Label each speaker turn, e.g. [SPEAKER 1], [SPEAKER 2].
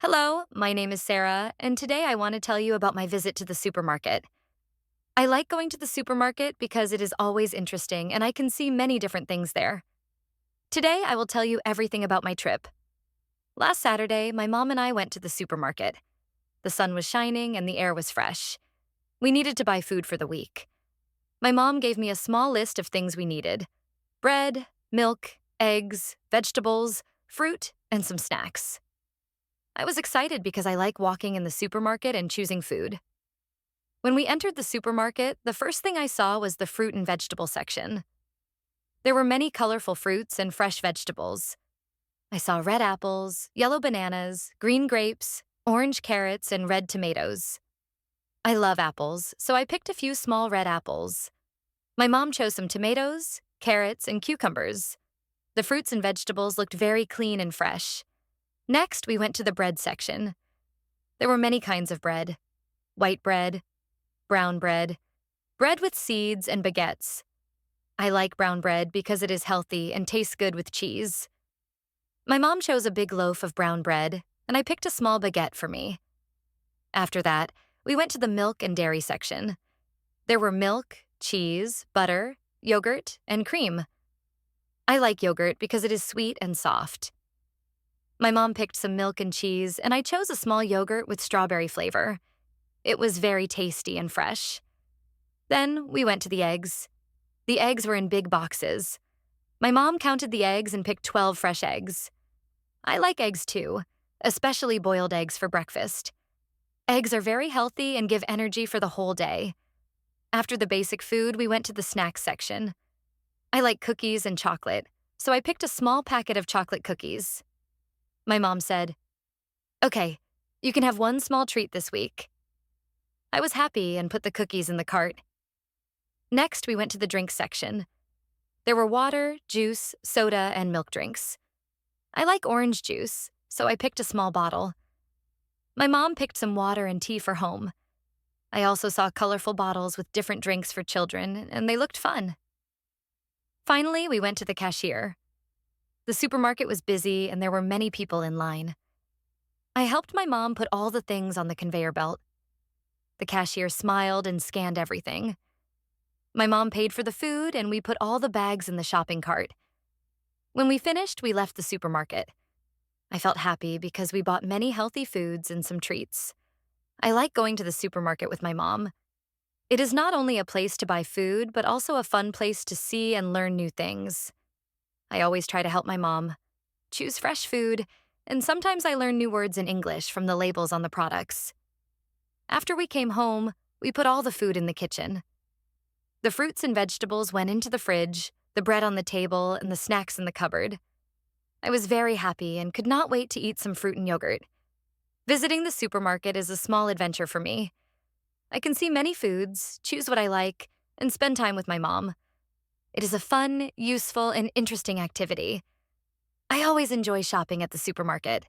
[SPEAKER 1] Hello, my name is Sarah, and today I want to tell you about my visit to the supermarket. I like going to the supermarket because it is always interesting and I can see many different things there. Today, I will tell you everything about my trip. Last Saturday, my mom and I went to the supermarket. The sun was shining and the air was fresh. We needed to buy food for the week. My mom gave me a small list of things we needed: bread, milk, eggs, vegetables, fruit, and some snacks. I was excited because I like walking in the supermarket and choosing food. When we entered the supermarket, the first thing I saw was the fruit and vegetable section. There were many colorful fruits and fresh vegetables. I saw red apples, yellow bananas, green grapes, orange carrots, and red tomatoes. I love apples, so I picked a few small red apples. My mom chose some tomatoes, carrots, and cucumbers. The fruits and vegetables looked very clean and fresh. Next, we went to the bread section. There were many kinds of bread: white bread, brown bread, bread with seeds, and baguettes. I like brown bread because it is healthy and tastes good with cheese. My mom chose a big loaf of brown bread, and I picked a small baguette for me. After that, we went to the milk and dairy section. There were milk, cheese, butter, yogurt, and cream. I like yogurt because it is sweet and soft. My mom picked some milk and cheese, and I chose a small yogurt with strawberry flavor. It was very tasty and fresh. Then we went to the eggs. The eggs were in big boxes. My mom counted the eggs and picked 12 fresh eggs. I like eggs too, especially boiled eggs for breakfast. Eggs are very healthy and give energy for the whole day. After the basic food, we went to the snacks section. I like cookies and chocolate, so I picked a small packet of chocolate cookies. My mom said, "Okay, you can have one small treat this week." I was happy and put the cookies in the cart. Next, we went to the drinks section. There were water, juice, soda, and milk drinks. I like orange juice, so I picked a small bottle. My mom picked some water and tea for home. I also saw colorful bottles with different drinks for children, and they looked fun. Finally, we went to the cashier. The supermarket was busy and there were many people in line. I helped my mom put all the things on the conveyor belt. The cashier smiled and scanned everything. My mom paid for the food and we put all the bags in the shopping cart. When we finished, we left the supermarket. I felt happy because we bought many healthy foods and some treats. I like going to the supermarket with my mom. It is not only a place to buy food, but also a fun place to see and learn new things. I always try to help my mom choose fresh food, and sometimes I learn new words in English from the labels on the products. After we came home, we put all the food in the kitchen. The fruits and vegetables went into the fridge, the bread on the table, and the snacks in the cupboard. I was very happy and could not wait to eat some fruit and yogurt. Visiting the supermarket is a small adventure for me. I can see many foods, choose what I like, and spend time with my mom. It is a fun, useful, and interesting activity. I always enjoy shopping at the supermarket.